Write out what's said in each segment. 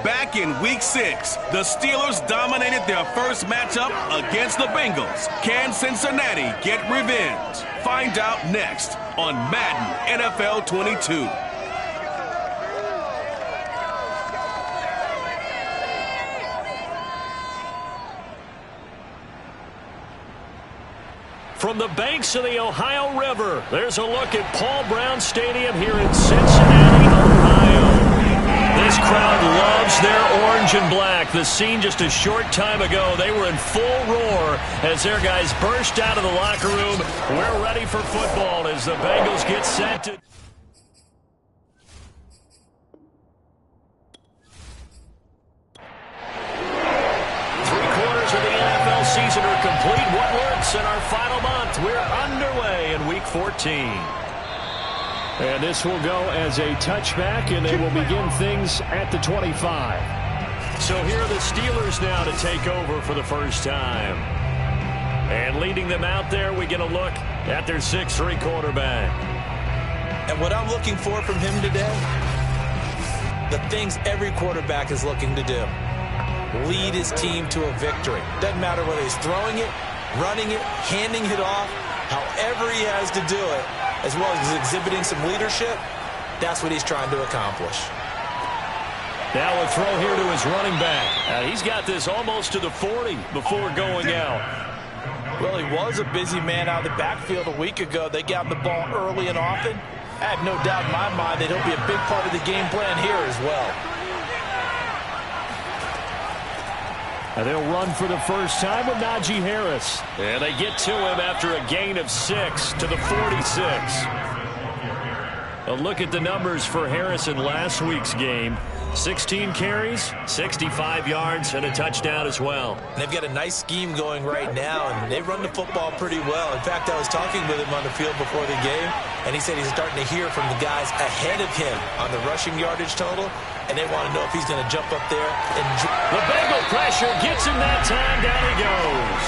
Back in Week 6, the Steelers dominated their first matchup against the Bengals. Can Cincinnati get revenge? Find out next on Madden NFL 22. From the banks of the Ohio River, there's a look at Paul Brown Stadium here in Cincinnati, Ohio. This crowd loves their orange and black. The scene just a short time ago, they were in full roar as their guys burst out of the locker room. We're ready for football as the Bengals get set to... Three-quarters of the NFL season are complete. What works in our final month? We're underway in Week 14. And this will go as a touchback, and they will begin things at the 25. So here are the Steelers now to take over for the first time. And leading them out there, we get a look at their 6'3" quarterback. And what I'm looking for from him today, the things every quarterback is looking to do. Lead his team to a victory. Doesn't matter whether he's throwing it, running it, handing it off, however he has to do it, as well as exhibiting some leadership, that's what he's trying to accomplish. Now a throw here to his running back. He's got this almost to the 40 before going out. Well, he was a busy man out of the backfield a week ago. They got him the ball early and often. I have no doubt in my mind that he'll be a big part of the game plan here as well. And they'll run for the first time with Najee Harris. And they get to him after a gain of 6 to the 46. A look at the numbers for Harris in last week's game. 16 carries, 65 yards, and a touchdown as well. They've got a nice scheme going right now, and they run the football pretty well. In fact, I was talking with him on the field before the game, and he said he's starting to hear from the guys ahead of him on the rushing yardage total, and they want to know if he's going to jump up there. And the Bengal pressure gets him that time. Down he goes.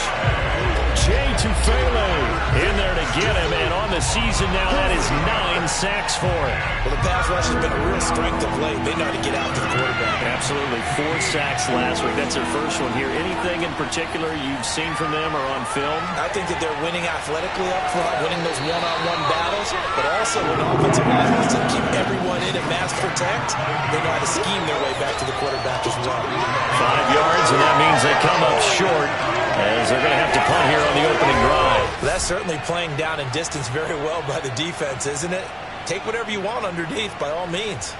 Jay Tufele in there to get him, and on the season now, that is 9 sacks for him. Well, the pass rush has been a real strength of late. They know how to get out to the quarterback. Absolutely. 4 sacks last week. That's their first one here. Anything in particular you've seen from them or on film? I think that they're winning athletically up front, winning those one-on-one battles, but also when offensive line wants to keep everyone in and mass protect, they know how to scheme their way back to the quarterback as well. 5 yards, and that means they come up short as they're going to have to punt here on the opening drive. That's certainly playing down in distance very well by the defense, isn't it? Take whatever you want underneath by all means.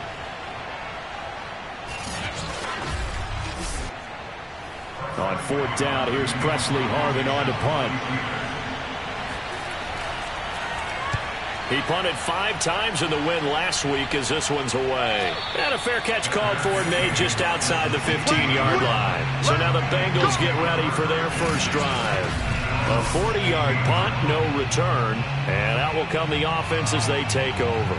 On 4th down, here's Presley Harvin on to punt. He punted 5 times in the win last week as this one's away. And a fair catch called for and made just outside the 15-yard line. So now the Bengals get ready for their first drive. A 40-yard punt, no return. And out will come the offense as they take over.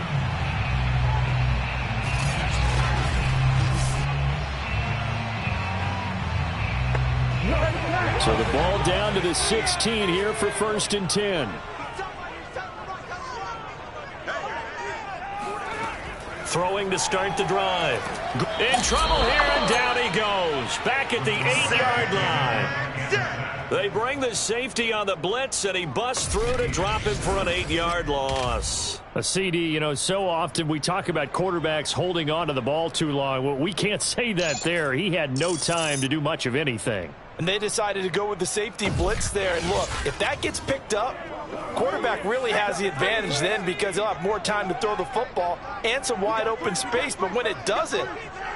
So the ball down to the 16 here for 1st and 10. Throwing to start the drive. In trouble here, and down he goes. Back at the 8-yard line. They bring the safety on the blitz, and he busts through to drop him for an 8-yard loss. A CD, you know, so often we talk about quarterbacks holding on to the ball too long. Well, we can't say that there. He had no time to do much of anything. And they decided to go with the safety blitz there. And look, if that gets picked up, quarterback really has the advantage then because he'll have more time to throw the football and some wide open space. But when it doesn't,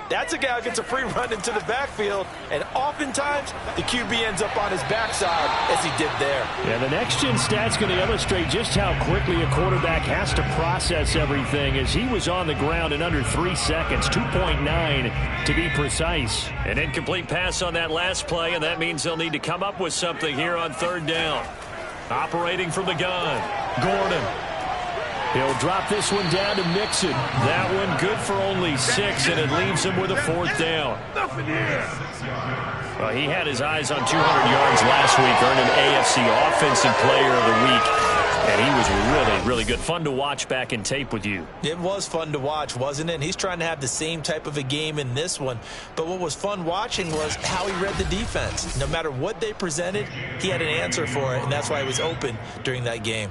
that's a guy who gets a free run into the backfield. And oftentimes, the QB ends up on his backside as he did there. Yeah, the next-gen stat's going to illustrate just how quickly a quarterback has to process everything as he was on the ground in under 3 seconds, 2.9 to be precise. An incomplete pass on that last play, and that means they'll need to come up with something here on 3rd down. Operating from the gun, Gordon. He'll drop this one down to Mixon. That one good for only 6, and it leaves him with a 4th down. Well, he had his eyes on 200 yards last week, earning AFC Offensive Player of the Week. And he was really, really good. Fun to watch back in tape with you. It was fun to watch, wasn't it? And he's trying to have the same type of a game in this one. But what was fun watching was how he read the defense. No matter what they presented, he had an answer for it, and that's why he was open during that game.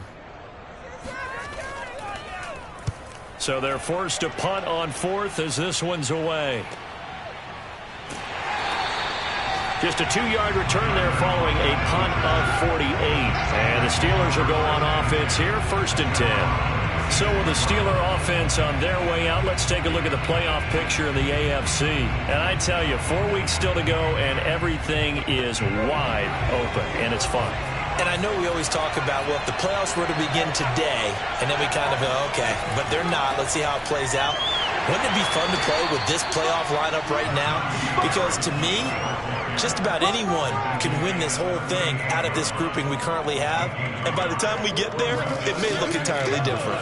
So they're forced to punt on fourth as this one's away. Just a 2-yard return there following a punt of 48. And the Steelers will go on offense here, 1st and 10. So with the Steeler offense on their way out, let's take a look at the playoff picture in the AFC. And I tell you, 4 weeks still to go, and everything is wide open, and it's fun. And I know we always talk about, well, if the playoffs were to begin today, and then we kind of go, okay, but they're not. Let's see how it plays out. Wouldn't it be fun to play with this playoff lineup right now? Because to me, just about anyone can win this whole thing out of this grouping we currently have. And by the time we get there, it may look entirely different.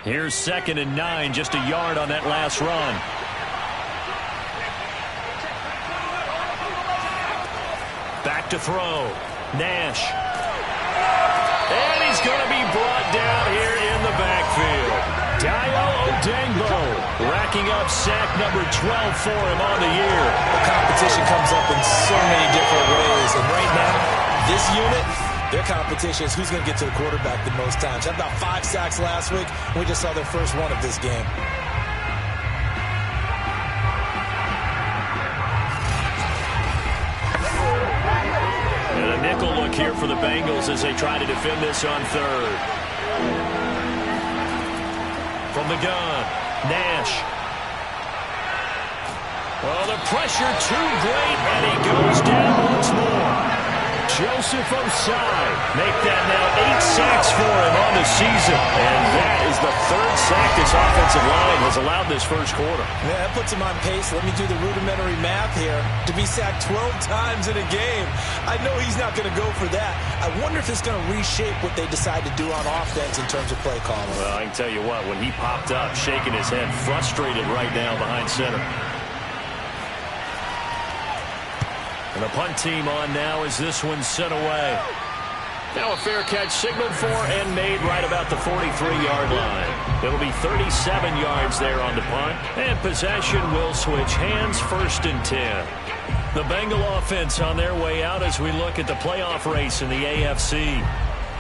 Here's 2nd and 9, just a yard on that last run. Back to throw. Nash. And he's going to be brought down here in the backfield. Dayo Odengbo racking up sack number 12 for him on the year. The competition comes up in so many different ways. And right now, this unit, their competition is who's going to get to the quarterback the most times. Had about 5 sacks last week. We just saw their first one of this game. And a nickel look here for the Bengals as they try to defend this on 3rd. From the gun, Nash. Well, the pressure too great, and he goes down once more. Joseph Osai. Make that now 8 sacks for him on the season. And that is the 3rd sack this offensive line has allowed this first quarter. Yeah, that puts him on pace. Let me do the rudimentary math here. To be sacked 12 times in a game, I know he's not going to go for that. I wonder if it's going to reshape what they decide to do on offense in terms of play calling. Well, I can tell you what, when he popped up, shaking his head, frustrated right now behind center. And the punt team on now as this one's sent away. Now a fair catch signaled for and made right about the 43-yard line. It'll be 37 yards there on the punt. And possession will switch hands, 1st and 10. The Bengal offense on their way out as we look at the playoff race in the AFC.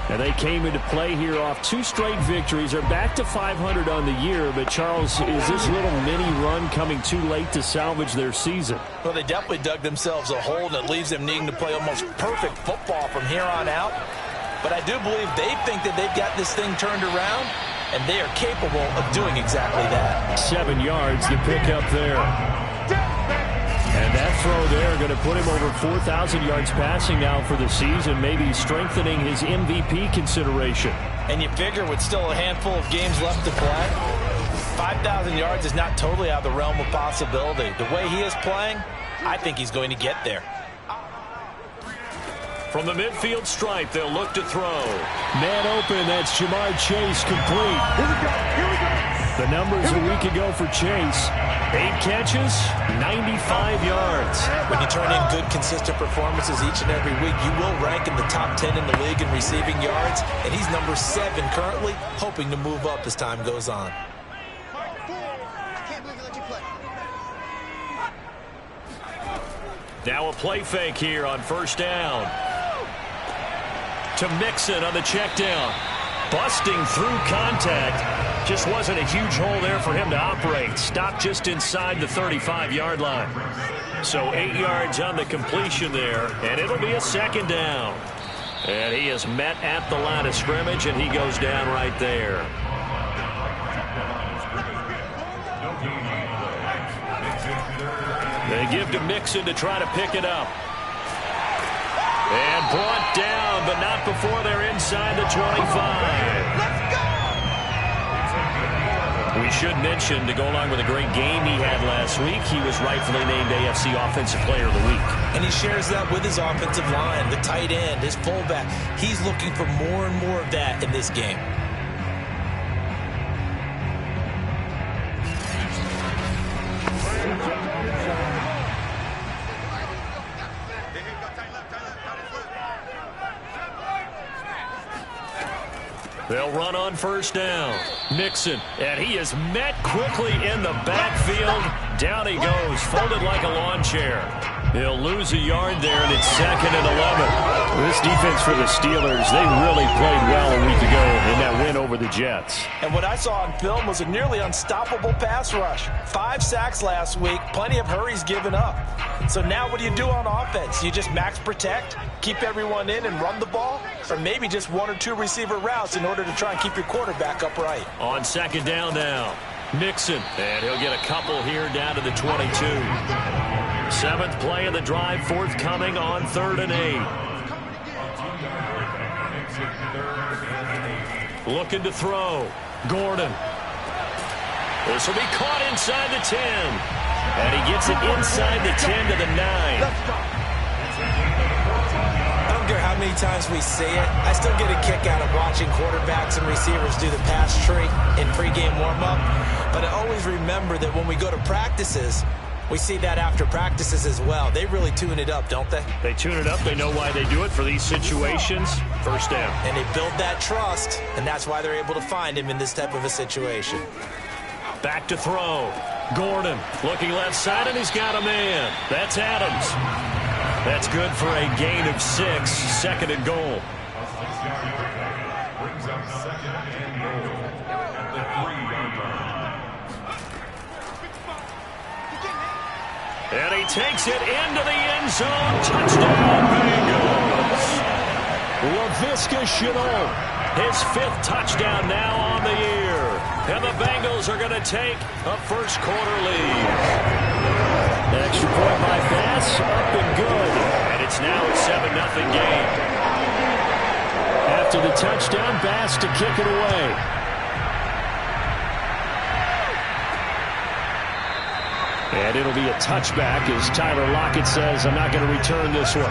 And they came into play here off 2 straight victories. They're back to 500 on the year. But, Charles, is this little mini run coming too late to salvage their season? Well, they definitely dug themselves a hole, and it leaves them needing to play almost perfect football from here on out. But I do believe they think that they've got this thing turned around, and they are capable of doing exactly that. 7 yards, the pickup there. And that throw there going to put him over 4,000 yards passing now for the season, maybe strengthening his MVP consideration. And you figure with still a handful of games left to play, 5,000 yards is not totally out of the realm of possibility. The way he is playing, I think he's going to get there. From the midfield stripe, they'll look to throw. Man open, that's Jamar Chase complete. Here we go. The numbers a week ago for Chase. 8 catches, 95 yards. When you turn in good, consistent performances each and every week, you will rank in the top 10 in the league in receiving yards. And he's number 7 currently, hoping to move up as time goes on. Now a play fake here on 1st down. To Mixon on the check down. Busting through contact. Just wasn't a huge hole there for him to operate. Stopped just inside the 35-yard line. So 8 yards on the completion there, and it'll be a 2nd down. And he is met at the line of scrimmage, and he goes down right there. They give to Mixon to try to pick it up. And brought down, but not before they're inside the 25. We should mention, to go along with a great game he had last week, he was rightfully named AFC Offensive Player of the Week. And he shares that with his offensive line, the tight end, his fullback. He's looking for more and more of that in this game. They'll run on first down. Mixon, and he is met quickly in the backfield. Down he goes, folded like a lawn chair. He'll lose a yard there, and it's 2nd and 11. This defense for the Steelers, they really played well a week ago in that win over the Jets. And what I saw on film was a nearly unstoppable pass rush. 5 sacks last week, plenty of hurries given up. So now what do you do on offense? You just max protect, keep everyone in and run the ball? Or maybe just 1 or 2 receiver routes in order to try and keep your quarterback upright? On 2nd down now, Mixon, and he'll get a couple here down to the 22. 7th play of the drive forthcoming on 3rd and 8. Looking to throw. Gordon. This will be caught inside the 10. And he gets it inside the 10 to the 9. I don't care how many times we see it. I still get a kick out of watching quarterbacks and receivers do the pass tree in pregame warm-up. But I always remember that when we go to practices, we see that after practices as well. They really tune it up, don't they? They tune it up. They know why they do it for these situations. First down. And they build that trust, and that's why they're able to find him in this type of a situation. Back to throw. Gordon looking left side, and he's got a man. That's Adams. That's good for a gain of 6. 2nd and goal. And he takes it into the end zone. Touchdown, Bengals. Laviska Shenault, his 5th touchdown now on the year. And the Bengals are going to take a first-quarter lead. Extra point by Bass, up and good. And it's now a 7-0 game. After the touchdown, Bass to kick it away. And it'll be a touchback as Tyler Lockett says, I'm not going to return this one.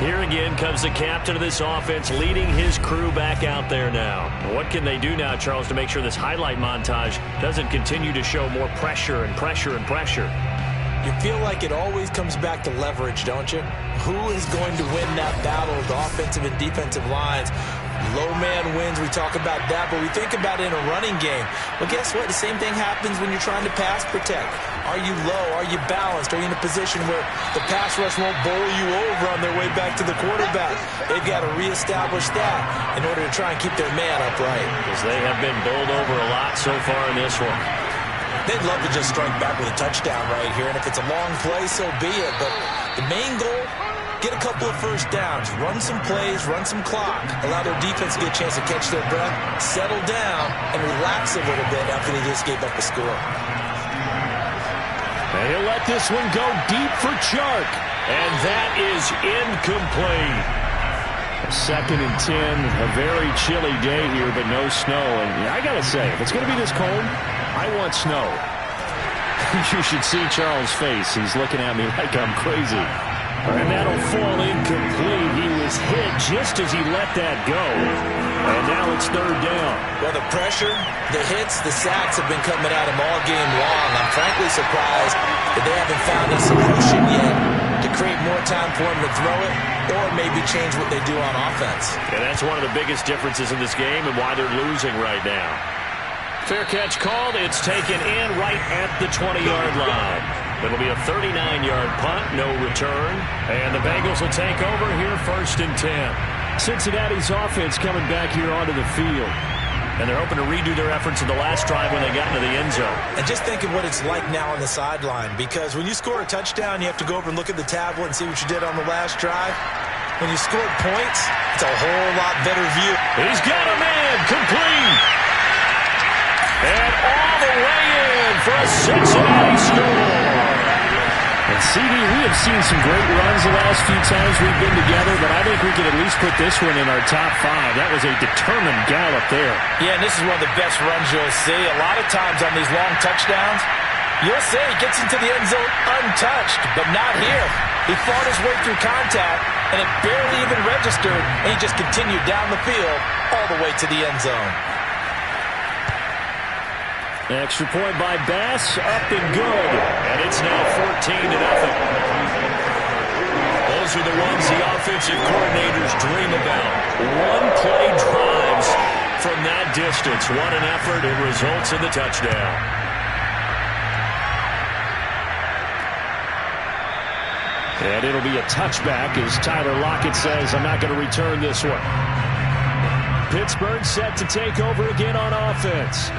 Here again comes the captain of this offense leading his crew back out there now. What can they do now, Charles, to make sure this highlight montage doesn't continue to show more pressure and pressure and pressure? You feel like it always comes back to leverage, don't you? Who is going to win that battle of the offensive and defensive lines? Low man wins, we talk about that, but we think about it in a running game. Well, guess what? The same thing happens when you're trying to pass protect. Are you low? Are you balanced? Are you in a position where the pass rush won't bowl you over on their way back to the quarterback? They've got to reestablish that in order to try and keep their man upright. Because they have been bowled over a lot so far in this one. They'd love to just strike back with a touchdown right here, and if it's a long play, so be it. But the main goal, get a couple of first downs, run some plays, run some clock, allow their defense to get a chance to catch their breath, settle down, and relax a little bit after they just gave up a score. And he'll let this one go deep for Chark. And that is incomplete. 2nd and 10, a very chilly day here, but no snow. And I got to say, if it's going to be this cold, I want snow. You should see Charles' face. He's looking at me like I'm crazy. And that'll fall incomplete. He was hit just as he let that go. And now it's 3rd down. Well, the pressure, the hits, the sacks have been coming at him all game long. I'm frankly surprised that they haven't found a solution yet to create more time for him to throw it or maybe change what they do on offense. And that's one of the biggest differences in this game and why they're losing right now. Fair catch called. It's taken in right at the 20-yard line. It'll be a 39-yard punt, no return. And the Bengals will take over here 1st and 10. Cincinnati's offense coming back here onto the field. And they're hoping to redo their efforts in the last drive when they got into the end zone. And just think of what it's like now on the sideline, because when you score a touchdown, you have to go over and look at the tablet and see what you did on the last drive. When you scored points, it's a whole lot better view. He's got a man, complete. And all the way in for a Cincinnati score. And CD, we have seen some great runs the last few times we've been together, but I think we can at least put this one in our top 5. That was a determined gallop there. Yeah, and this is one of the best runs you'll see. A lot of times on these long touchdowns, you'll see he gets into the end zone untouched, but not here. He fought his way through contact, and it barely even registered, and he just continued down the field all the way to the end zone. Extra point by Bass, up and good. And it's now 14-0. those are the ones the offensive coordinators dream about. One-play drives from that distance. What an effort. It results in the touchdown. And it'll be a touchback as Tyler Lockett says, I'm not going to return this one. Pittsburgh set to take over again on offense.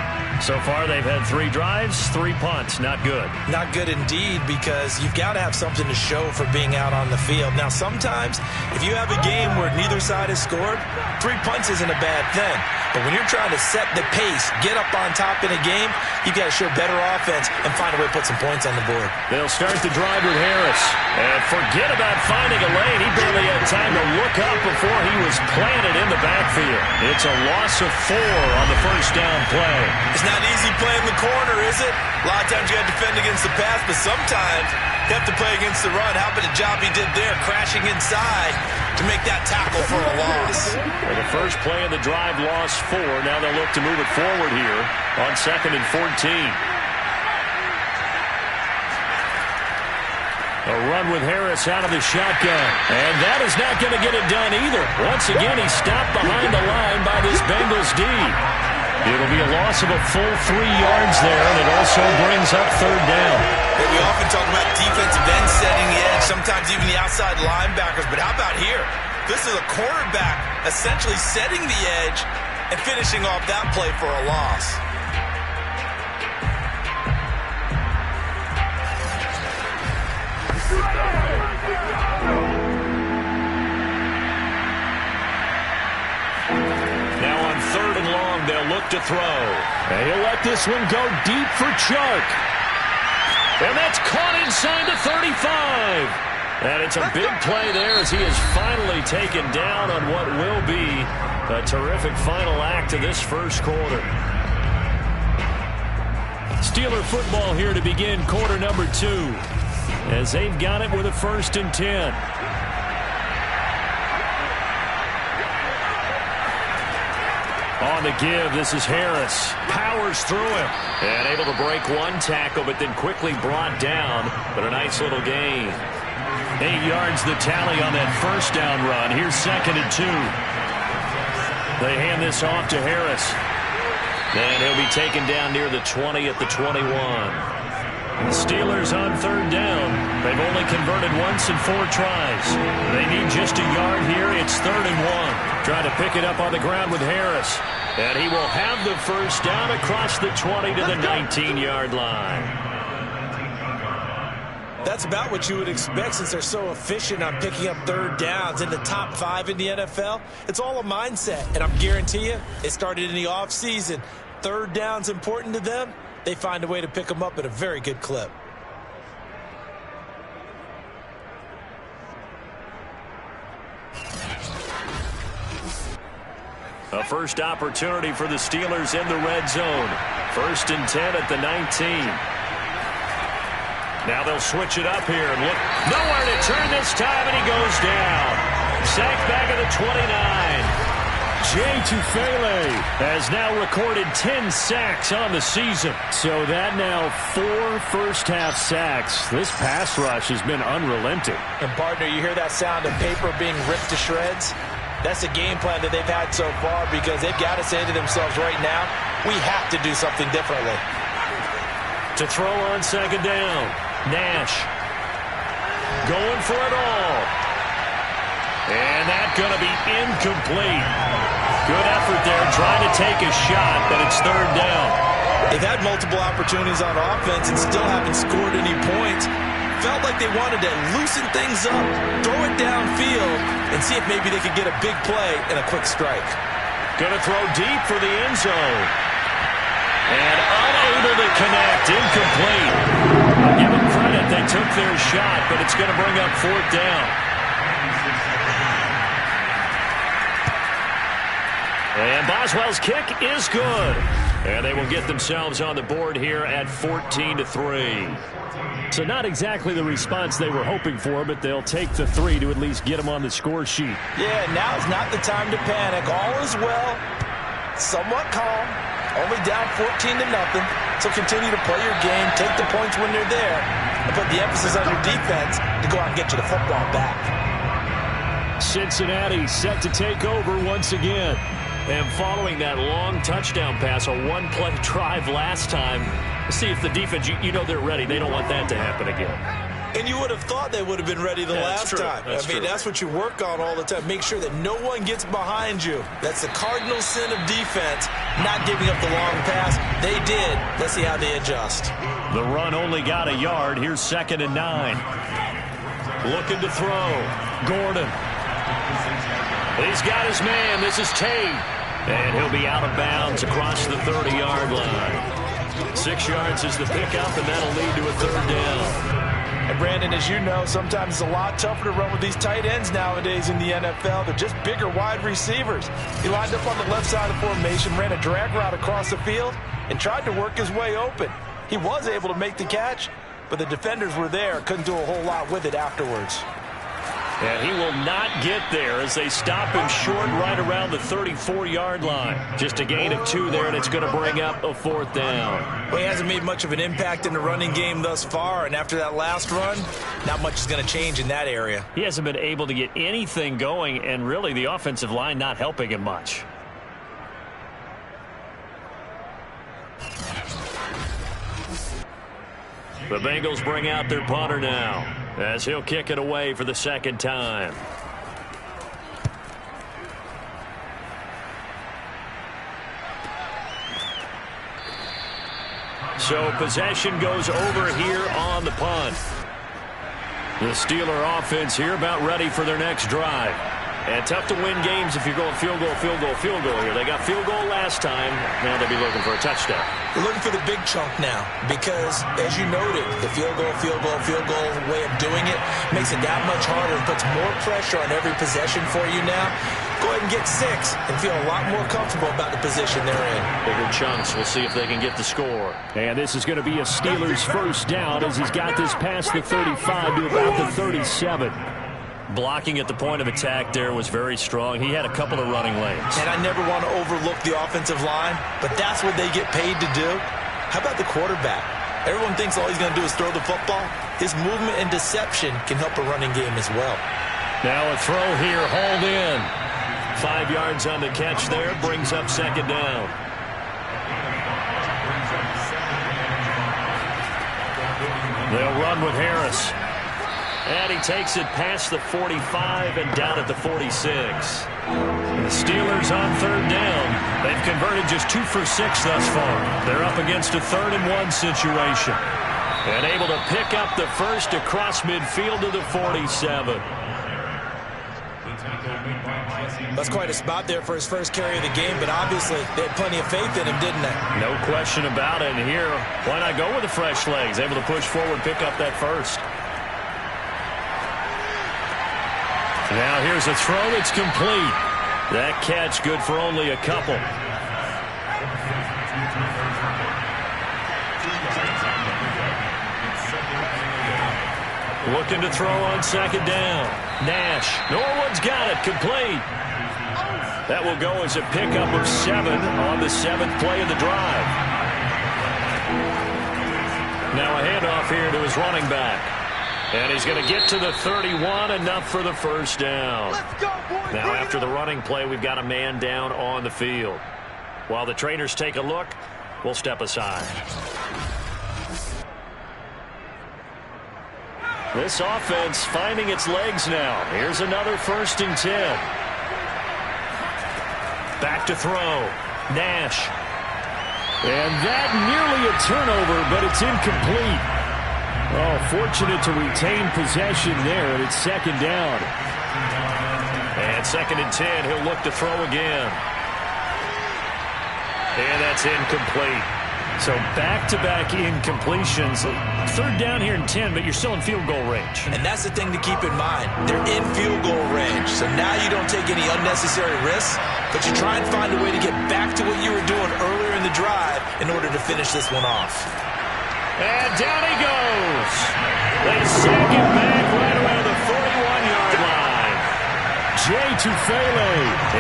So far, they've had 3 drives, 3 punts. Not good. Not good indeed, because you've got to have something to show for being out on the field. Now, sometimes, if you have a game where neither side has scored, 3 punts isn't a bad thing. But when you're trying to set the pace, get up on top in a game, you've got to show better offense and find a way to put some points on the board. They'll start the drive with Harris. And forget about finding a lane. He barely had time to look up before he was planted in the backfield. It's a loss of 4 on the first down play. It's not easy playing the corner, is it? A lot of times you got to defend against the pass, but sometimes you have to play against the run. How about the job he did there, crashing inside to make that tackle for a loss? For the first play of the drive, lost 4. Now they'll look to move it forward here on 2nd and 14. A run with Harris out of the shotgun. And that is not going to get it done either. Once again, he's stopped behind the line by this Bengals D. It'll be a loss of a full 3 yards there, and it also brings up 3rd down. Hey, we often talk about defensive ends setting the edge, sometimes even the outside linebackers. But how about here? This is a quarterback essentially setting the edge and finishing off that play for a loss. Now on 3rd and long, they'll look to throw. And he'll let this one go deep for Chark. And that's caught inside the 35. And it's a big play there as he is finally taken down on what will be a terrific final act of this first quarter. Steeler football here to begin quarter number 2 as they've got it with a 1st and 10. On the give, this is Harris. Powers through him. And able to break 1 tackle, but then quickly brought down. But a nice little gain. 8 yards the tally on that first down run. Here's 2nd and 2. They hand this off to Harris. And he'll be taken down near the 20 at the 21. The Steelers on 3rd down. They've only converted once in 4 tries. They need just a yard here. It's 3rd and 1. Trying to pick it up on the ground with Harris. And he will have the first down across the 20 to the 19-yard line. That's about what you would expect since they're so efficient on picking up 3rd downs in the top 5 in the NFL. It's all a mindset, and I'm guarantee you it started in the offseason. 3rd down's important to them. They find a way to pick them up at a very good clip. A first opportunity for the Steelers in the red zone. 1st and 10 at the 19. Now they'll switch it up here and look. Nowhere to turn this time, and he goes down. Sacked back at the 29. Jay Tufele has now recorded 10 sacks on the season. So that now 4 first-half sacks. This pass rush has been unrelenting. And, partner, you hear that sound of paper being ripped to shreds? That's a game plan that they've had so far because they've got to say to themselves right now, we have to do something differently. To throw on 2nd down, Nash going for it all. And that's going to be incomplete. Good effort there trying to take a shot, but it's 3rd down. They've had multiple opportunities on offense and still haven't scored any points. Felt like they wanted to loosen things up, throw it downfield, and see if maybe they could get a big play and a quick strike. Going to throw deep for the end zone. And unable to connect, incomplete. I'll give them credit, they took their shot, but it's going to bring up 4th down. And Boswell's kick is good. And they will get themselves on the board here at 14-3. So not exactly the response they were hoping for, but they'll take the 3 to at least get them on the score sheet. Yeah, now's not the time to panic. All is well. Somewhat calm. Only down 14-0. So continue to play your game, take the points when they're there, and put the emphasis on your defense to go out and get you the football back. Cincinnati set to take over once again. And following that long touchdown pass, a one-play drive last time, see if the defense, you know they're ready. They don't want that to happen again. And you would have thought they would have been ready the last time. That's what you work on all the time. Make sure that no one gets behind you. That's the cardinal sin of defense, not giving up the long pass. They did. Let's see how they adjust. The run only got a yard. Here's 2nd and 9. Looking to throw. Gordon. He's got his man. This is Tate. And he'll be out of bounds across the 30-yard line. 6 yards is the pickup, and that'll lead to a 3rd down. And Brandon, as you know, sometimes it's a lot tougher to run with these tight ends nowadays in the NFL. They're just bigger wide receivers. He lined up on the left side of the formation, ran a drag route across the field, and tried to work his way open. He was able to make the catch, but the defenders were there, couldn't do a whole lot with it afterwards. And he will not get there as they stop him short right around the 34-yard line. Just a gain of 2 there, and it's going to bring up a 4th down. Well, he hasn't made much of an impact in the running game thus far, and after that last run, not much is going to change in that area. He hasn't been able to get anything going, and really the offensive line not helping him much. The Bengals bring out their punter now, as he'll kick it away for the 2nd time. So possession goes over here on the punt. The Steeler offense here about ready for their next drive. And tough to win games if you're going field goal, field goal, field goal here. They got field goal last time. Now they'll be looking for a touchdown. They're looking for the big chunk now because, as you noted, the field goal way of doing it makes it that much harder and puts more pressure on every possession for you now. Go ahead and get 6 and feel a lot more comfortable about the position they're in. Bigger chunks. We'll see if they can get the score. And this is going to be a Steelers 1st down as he's got this past the 35 to about the 37. Blocking at the point of attack there was very strong. He had a couple of running lanes. And I never want to overlook the offensive line, but that's what they get paid to do. How about the quarterback? Everyone thinks all he's going to do is throw the football. His movement and deception can help a running game as well. Now a throw here, hauled in. 5 yards on the catch there, brings up 2nd down. They'll run with Harris. And he takes it past the 45 and down at the 46. The Steelers on 3rd down. They've converted just 2 for 6 thus far. They're up against a 3rd and 1 situation. And able to pick up the first across midfield to the 47. That's quite a spot there for his first carry of the game, but obviously they had plenty of faith in him, didn't they? No question about it. And here, why not go with the fresh legs? Able to push forward, pick up that first. Now here's a throw that's complete. That catch good for only a couple. Looking to throw on 2nd down. Nash. Norwood's got it. Complete. That will go as a pickup of 7 on the 7th play of the drive. Now a handoff here to his running back. And he's going to get to the 31, enough for the 1st down. Now after the running play, we've got a man down on the field. While the trainers take a look, we'll step aside. This offense finding its legs now. Here's another 1st and 10. Back to throw. Nash. And that nearly a turnover, but it's incomplete. Oh, fortunate to retain possession there, and it's 2nd down. And 2nd and 10, he'll look to throw again. And that's incomplete. So back-to-back incompletions. 3rd down here and 10, but you're still in field goal range. And that's the thing to keep in mind. They're in field goal range. So now you don't take any unnecessary risks, but you try and find a way to get back to what you were doing earlier in the drive in order to finish this one off. And down he goes. They sag him back right around the 41-yard line. Jay Tufele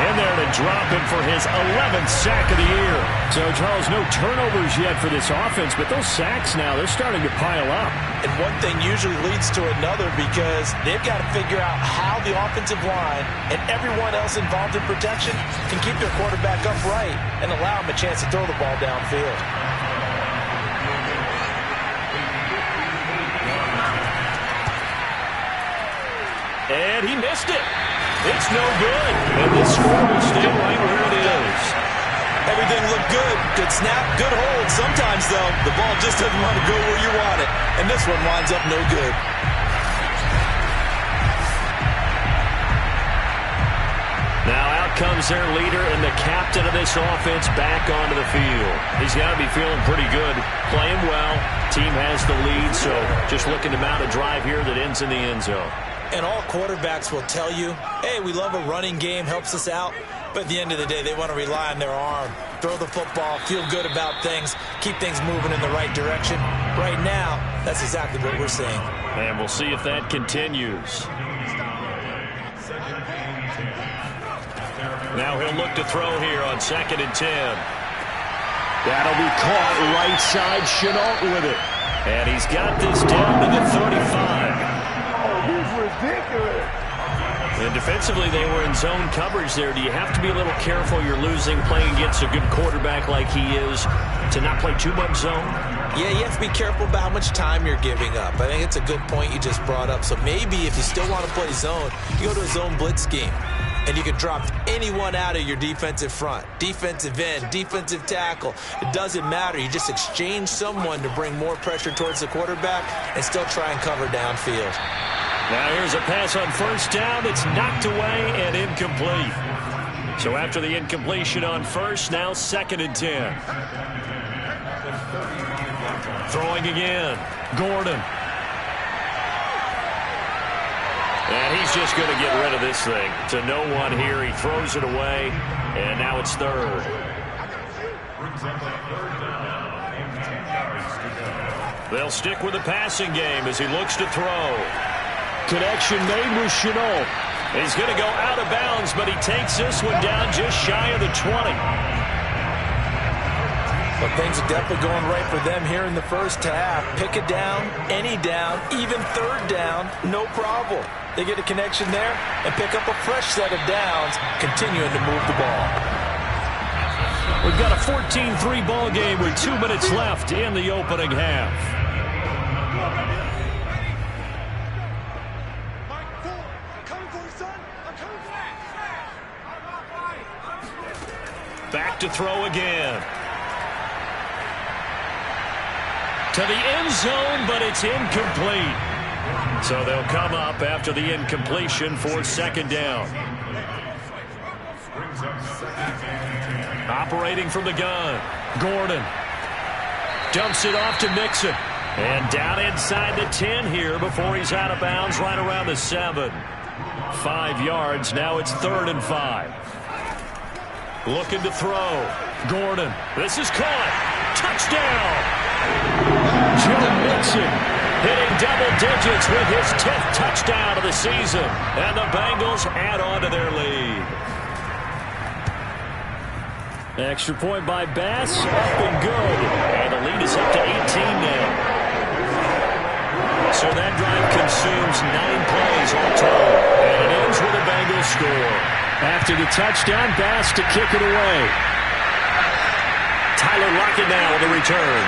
in there to drop him for his 11th sack of the year. So, Charles, no turnovers yet for this offense, but those sacks now, they're starting to pile up. And one thing usually leads to another because they've got to figure out how the offensive line and everyone else involved in protection can keep their quarterback upright and allow him a chance to throw the ball downfield. And he missed it. It's no good. And the score will stay right where it is. Everything looked good. Good snap, good hold. Sometimes, though, the ball just doesn't want to go where you want it. And this one winds up no good. Now out comes their leader and the captain of this offense back onto the field. He's got to be feeling pretty good, playing well. Team has the lead, so just looking to mount a drive here that ends in the end zone. And all quarterbacks will tell you, hey, we love a running game, helps us out. But at the end of the day, they want to rely on their arm, throw the football, feel good about things, keep things moving in the right direction. Right now, that's exactly what we're seeing. And we'll see if that continues. Now he'll look to throw here on 2nd and 10. That'll be caught right side. Chenault with it. And he's got this down to the 35. Ridiculous. And defensively, they were in zone coverage there. Do you have to be a little careful? You're losing, playing against a good quarterback like he is, to not play too much zone? Yeah, you have to be careful about how much time you're giving up. I think it's a good point you just brought up. So maybe if you still want to play zone, you go to a zone blitz scheme. And you can drop anyone out of your defensive front. Defensive end, defensive tackle. It doesn't matter. You just exchange someone to bring more pressure towards the quarterback and still try and cover downfield. Now here's a pass on 1st down that's knocked away and incomplete. So after the incompletion on 1st, now 2nd and 10. Throwing again. Gordon. And he's just going to get rid of this thing. To no one here. He throws it away. And now it's 3rd. They'll stick with the passing game as he looks to throw. Connection made with Chenault. He's going to go out of bounds, but he takes this one down just shy of the 20. But things are definitely going right for them here in the first half. Pick it down, any down, even 3rd down, no problem. They get a connection there and pick up a fresh set of downs, continuing to move the ball. We've got a 14-3 ball game with 2 minutes left in the opening half. Back to throw again. To the end zone, but it's incomplete. So they'll come up after the incompletion for 2nd down. Operating from the gun. Gordon dumps it off to Mixon. And down inside the 10 here before he's out of bounds right around the 7. 5 yards. Now it's 3rd and 5. Looking to throw. Gordon. This is caught. Touchdown. Joe Mixon hitting double digits with his 10th touchdown of the season. And the Bengals add on to their lead. Extra point by Bass. Up and good. And the lead is up to 18 now. So that drive consumes 9 plays all told. And it ends with a Bengals score. After the touchdown, Bass to kick it away. Tyler Lockett now on the return.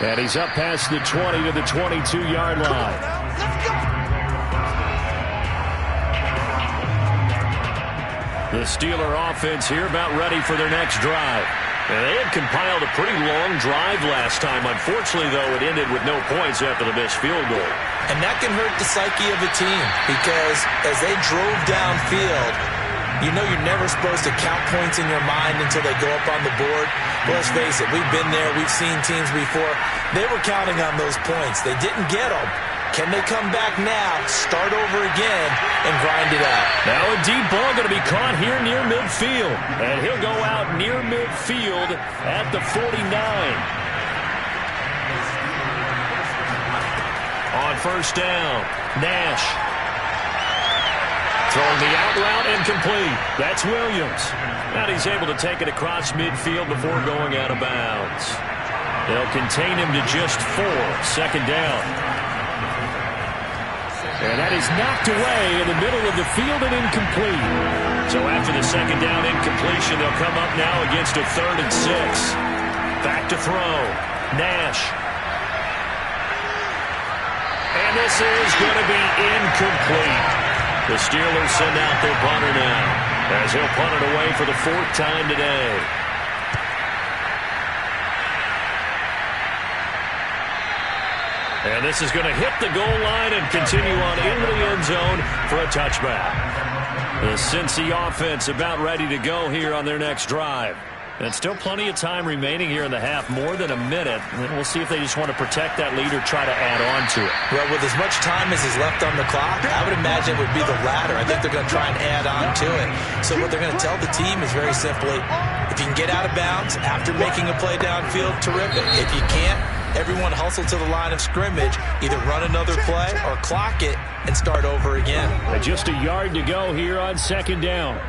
And he's up past the 20 to the 22-yard line. The Steeler offense here about ready for their next drive. And they had compiled a pretty long drive last time. Unfortunately, though, it ended with no points after the missed field goal. And that can hurt the psyche of a team because as they drove downfield, you know you're never supposed to count points in your mind until they go up on the board. But let's face it, we've been there. We've seen teams before. They were counting on those points. They didn't get them. Can they come back now, start over again, and grind it out? Now a deep ball going to be caught here near midfield. And he'll go out near midfield at the 49. On 1st down, Nash. Throwing the out route incomplete. That's Williams. And he's able to take it across midfield before going out of bounds. They'll contain him to just 4. Second down. And that is knocked away in the middle of the field and incomplete. So after the second down incompletion, they'll come up now against a 3rd and 6. Back to throw. Nash. And this is going to be incomplete. The Steelers send out their punter now, as he'll punt it away for the 4th time today. And this is going to hit the goal line and continue on into the end zone for a touchback. The Cincy offense about ready to go here on their next drive. And still plenty of time remaining here in the half, more than a minute. And we'll see if they just want to protect that lead or try to add on to it. Well, with as much time as is left on the clock, I would imagine it would be the latter. I think they're going to try and add on to it. So what they're going to tell the team is very simply, if you can get out of bounds after making a play downfield, terrific. If you can't, everyone hustle to the line of scrimmage, either run another play or clock it and start over again. And just a yard to go here on second down.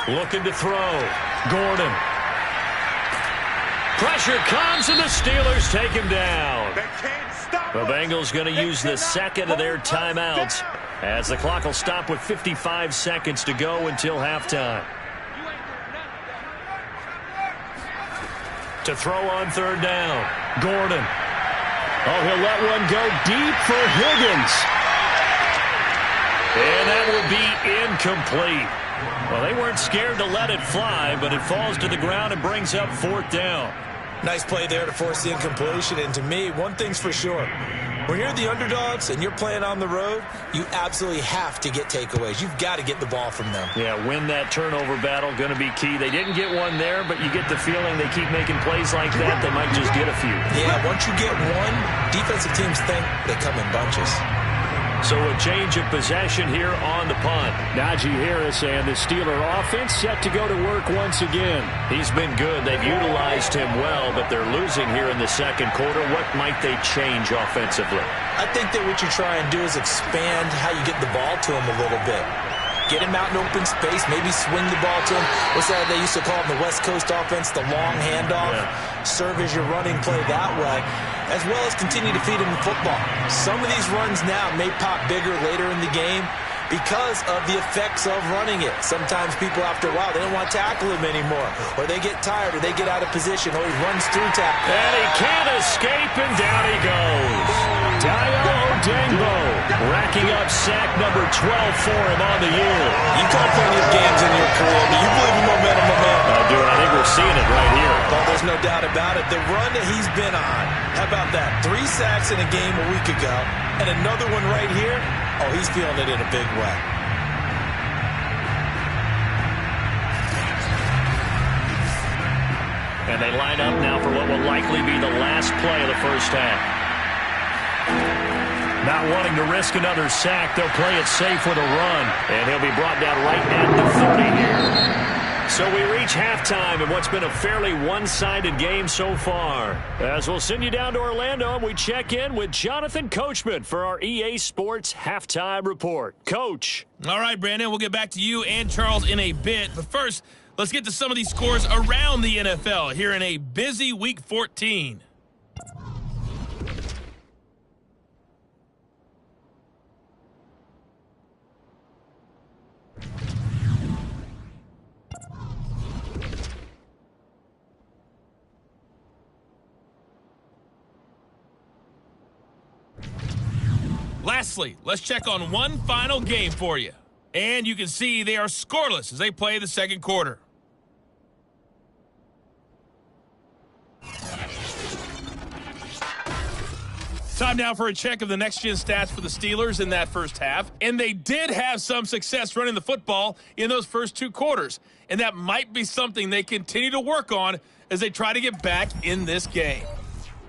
Looking to throw. Gordon. Pressure comes, and the Steelers take him down. The Bengals going to use the second of their timeouts, as the clock will stop with 55 seconds to go until halftime. To throw on 3rd down. Gordon. Oh, he'll let one go deep for Higgins. And that will be incomplete. Well, they weren't scared to let it fly, but it falls to the ground and brings up 4th down. Nice play there to force the incompletion. And to me, one thing's for sure. When you're the underdogs and you're playing on the road, you absolutely have to get takeaways. You've got to get the ball from them. Yeah, win that turnover battle, going to be key. They didn't get one there, but you get the feeling they keep making plays like that, they might just get a few. Yeah, once you get one, defensive teams think they come in bunches. So a change of possession here on the punt. Najee Harris and the Steeler offense set to go to work once again. He's been good. They've utilized him well, but they're losing here in the second quarter. What might they change offensively? I think that what you try and do is expand how you get the ball to him a little bit. Get him out in open space, maybe swing the ball to him. What's that they used to call in the West Coast offense, the long handoff? Yeah. Serve as your running play that way, as well as continue to feed him the football. Some of these runs now may pop bigger later in the game because of the effects of running it. Sometimes people, after a while, they don't want to tackle him anymore, or they get tired, or they get out of position, or he runs through tackle. And he can't escape, and down he goes. Dayo Odeyingbo racking up sack number 12 for him on the year. You caught plenty of games in your career. Do you believe in momentum, my man? I do, and I think we're seeing it right here. Well, there's no doubt about it. The run that he's been on, how about that? 3 sacks in a game a week ago, and another one right here. Oh, he's feeling it in a big way. And they line up now for what will likely be the last play of the first half. Not wanting to risk another sack, they'll play it safe with a run. And he'll be brought down right at the 30 here. So we reach halftime in what's been a fairly one-sided game so far. As we'll send you down to Orlando, and we check in with Jonathan Coachman for our EA Sports Halftime Report. Coach. All right, Brandon, we'll get back to you and Charles in a bit. But first, let's get to some of these scores around the NFL here in a busy Week 14. Lastly, let's check on one final game for you. And you can see they are scoreless as they play the second quarter. Time now for a check of the next-gen stats for the Steelers in that first half. And they did have some success running the football in those first 2 quarters. And that might be something they continue to work on as they try to get back in this game.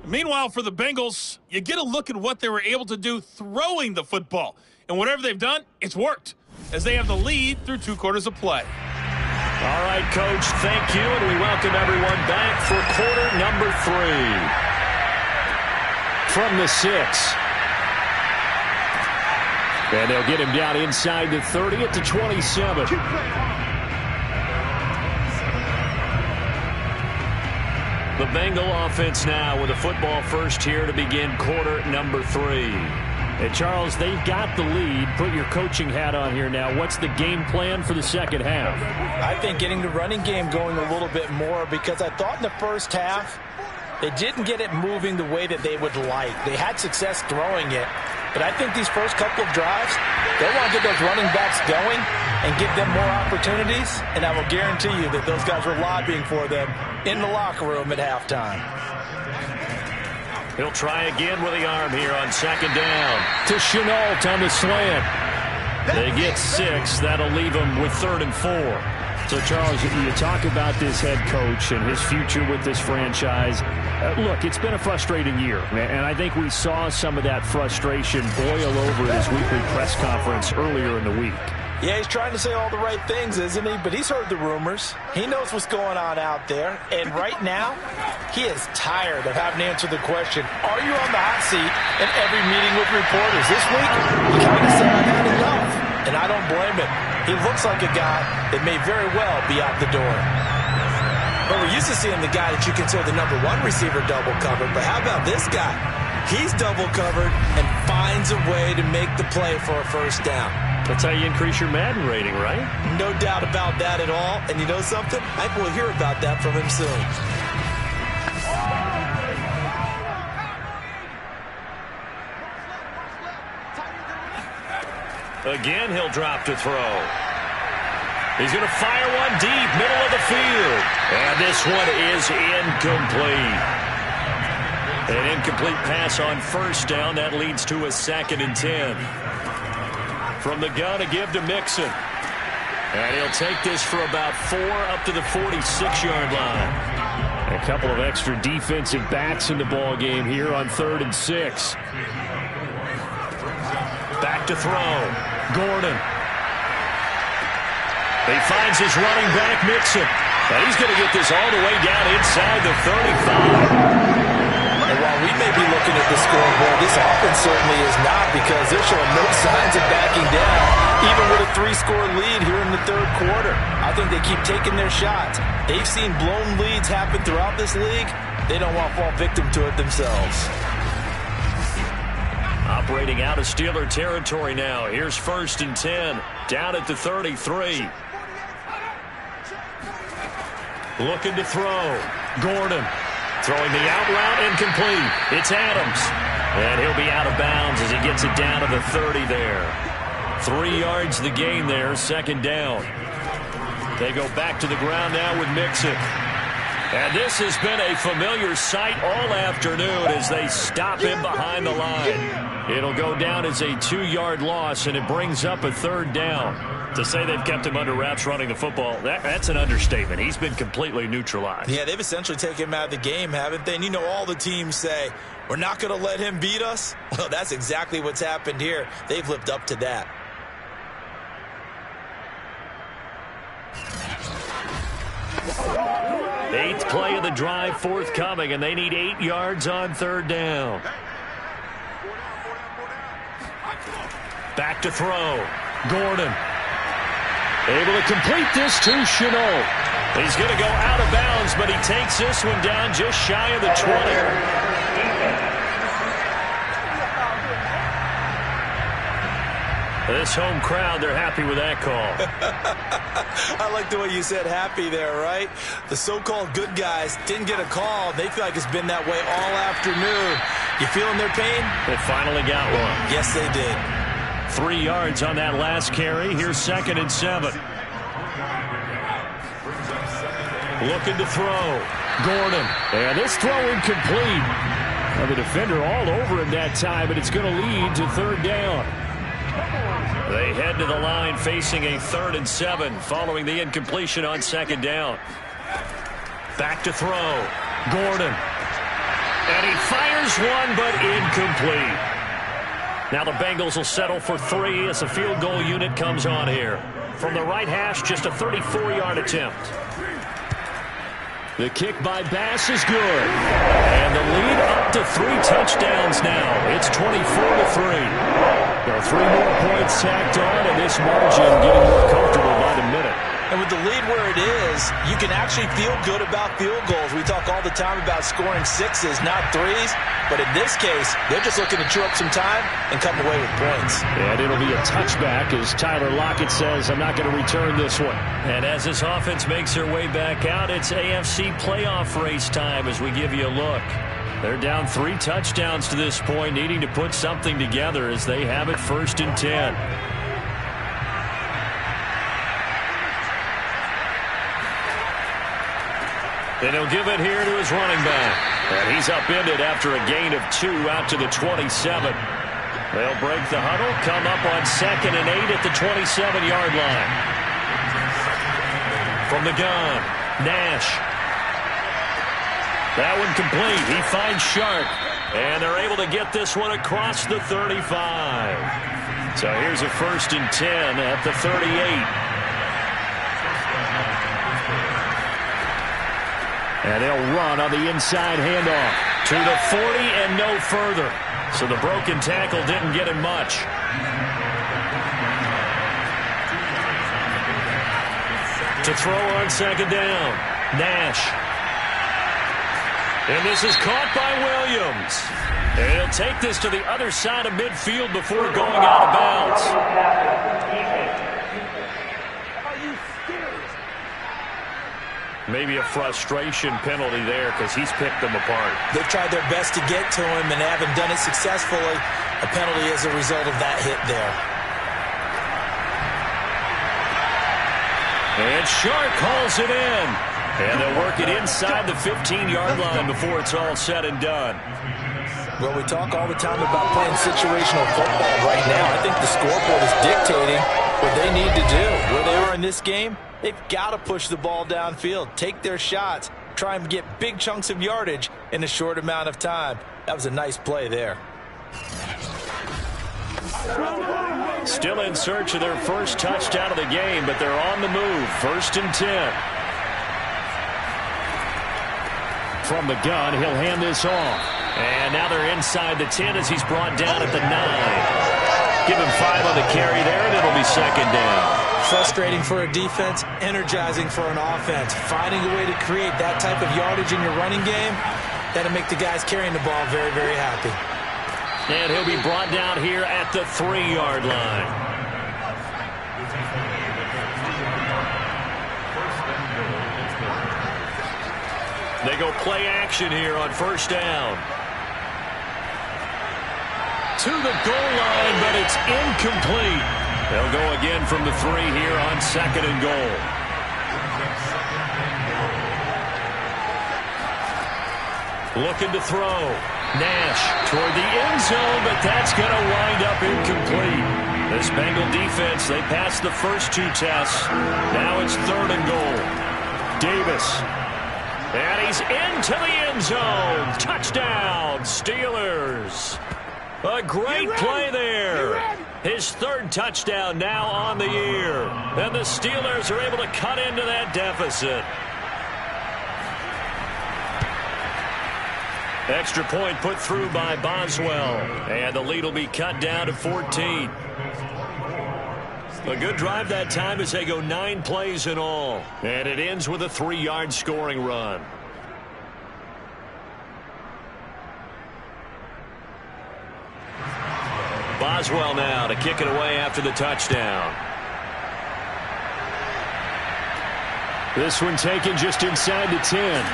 Meanwhile, for the Bengals, you get a look at what they were able to do throwing the football. And whatever they've done, it's worked, as they have the lead through 2 quarters of play. All right, Coach, thank you, and we welcome everyone back for quarter number 3. From the 6, And they'll get him down inside the 30 at the 27. The Bengal offense now with a football first here to begin quarter number 3. And Charles, they've got the lead. Put your coaching hat on here now. What's the game plan for the second half? I think getting the running game going a little bit more, because I thought in the first half they didn't get it moving the way that they would like. They had success throwing it, but I think these first couple of drives, they want to get those running backs going and give them more opportunities, and I will guarantee you that those guys were lobbying for them in the locker room at halftime. He'll try again with the arm here on second down. To Chenault on the slant. They get 6. That'll leave them with 3rd and 4. So, Charles, you talk about this head coach and his future with this franchise. Look, it's been a frustrating year, and I think we saw some of that frustration boil over in his weekly press conference earlier in the week. Yeah, he's trying to say all the right things, isn't he? But he's heard the rumors. He knows what's going on out there. And right now, he is tired of having to answer the question, are you on the hot seat in every meeting with reporters? This week, he kind of said, I've had enough. And I don't blame him. He looks like a guy that may very well be out the door. But we're used to seeing the guy that you consider the #1 receiver double covered. But how about this guy? He's double covered and finds a way to make the play for a first down. That's how you increase your Madden rating, right? No doubt about that at all. And you know something? I think we'll hear about that from him soon. Again, he'll drop to throw. He's going to fire one deep, middle of the field. And this one is incomplete. An incomplete pass on first down. That leads to a 2nd and 10. From the gun, a give to Mixon. And he'll take this for about 4 up to the 46-yard line. A couple of extra defensive backs in the ball game here on 3rd and 6. Back to throw. Gordon. He finds his running back, Mixon. And he's going to get this all the way down inside the 35. And while we may be looking at the scoreboard, this offense certainly is not, because they're showing no signs of backing down, even with a 3-score lead here in the 3rd quarter. I think they keep taking their shots. They've seen blown leads happen throughout this league. They don't want to fall victim to it themselves. Operating out of Steeler territory now. Here's 1st and 10. Down at the 33. Looking to throw. Gordon. Throwing the out route, incomplete. It's Adams. And he'll be out of bounds as he gets it down to the 30 there. 3 yards the gain there, 2nd down. They go back to the ground now with Mixon. And this has been a familiar sight all afternoon as they stop him behind the line. It'll go down as a 2-yard loss, and it brings up a 3rd down. To say they've kept him under wraps running the football, that's an understatement. He's been completely neutralized. Yeah, they've essentially taken him out of the game, haven't they? And you know, all the teams say, we're not going to let him beat us. Well, that's exactly what's happened here. They've lived up to that. Eighth play of the drive forthcoming, and they need 8 yards on 3rd down. Back to throw. Gordon. Able to complete this to Chenault. He's going to go out of bounds, but he takes this one down just shy of the 20. This home crowd, they're happy with that call. I like the way you said happy there, right? The so-called good guys didn't get a call. They feel like it's been that way all afternoon. You feeling their pain? They finally got one. Yes, they did. 3 yards on that last carry. Here's 2nd and 7. Looking to throw. Gordon. And this throw incomplete. Well, the defender all over him that time, but it's going to lead to 3rd down. They head to the line facing a 3rd and 7 following the incompletion on 2nd down. Back to throw. Gordon. And he fires one, but incomplete. Now the Bengals will settle for 3 as the field goal unit comes on here. From the right hash, just a 34-yard attempt. The kick by Bass is good. And the lead up to 3 touchdowns now. It's 24-3. Well, 3 more points tacked on, and this margin getting more comfortable by the minute. And with the lead where it is, you can actually feel good about field goals. We talk all the time about scoring 6s, not 3s. But in this case, they're just looking to chew up some time and come away with points. And it'll be a touchback as Tyler Lockett says, I'm not going to return this one. And as this offense makes their way back out, it's AFC playoff race time as we give you a look. They're down 3 touchdowns to this point, needing to put something together as they have it 1st and 10. And he'll give it here to his running back. And he's upended after a gain of 2 out to the 27. They'll break the huddle, come up on 2nd and 8 at the 27-yard line. From the gun, Nash. That one complete. He finds Sharp. And they're able to get this one across the 35. So here's a 1st and 10 at the 38. And they'll run on the inside handoff. To the 40 and no further. So the broken tackle didn't get him much. To throw on 2nd down. Nash. And this is caught by Williams. And he'll take this to the other side of midfield before going out of bounds. Maybe a frustration penalty there because he's picked them apart. They've tried their best to get to him and haven't done it successfully. A penalty as a result of that hit there. And Shark calls it in. And they'll work it inside the 15-yard line before it's all said and done. Well, we talk all the time about playing situational football right now. I think the scoreboard is dictating what they need to do. Where they are in this game, they've got to push the ball downfield, take their shots, try and get big chunks of yardage in a short amount of time. That was a nice play there. Still in search of their first touchdown of the game, but they're on the move. 1st and 10. From the gun, he'll hand this off. And now they're inside the 10 as he's brought down at the 9. Give him 5 on the carry there, and it'll be 2nd down. Frustrating for a defense, energizing for an offense. Finding a way to create that type of yardage in your running game, that'll make the guys carrying the ball very, very happy. And he'll be brought down here at the 3-yard line. They go play action here on 1st down. To the goal line, but it's incomplete. They'll go again from the 3 here on 2nd and goal. Looking to throw. Nash toward the end zone, but that's going to wind up incomplete. This Bengal defense, they passed the first 2 tests. Now it's 3rd and goal. Davis. And he's into the end zone. Touchdown, Steelers. A great play there. His 3rd touchdown now on the year. And the Steelers are able to cut into that deficit. Extra point put through by Boswell. And the lead will be cut down to 14. A good drive that time as they go 9 plays in all. And it ends with a 3-yard scoring run. Boswell now to kick it away after the touchdown. This one taken just inside the 10.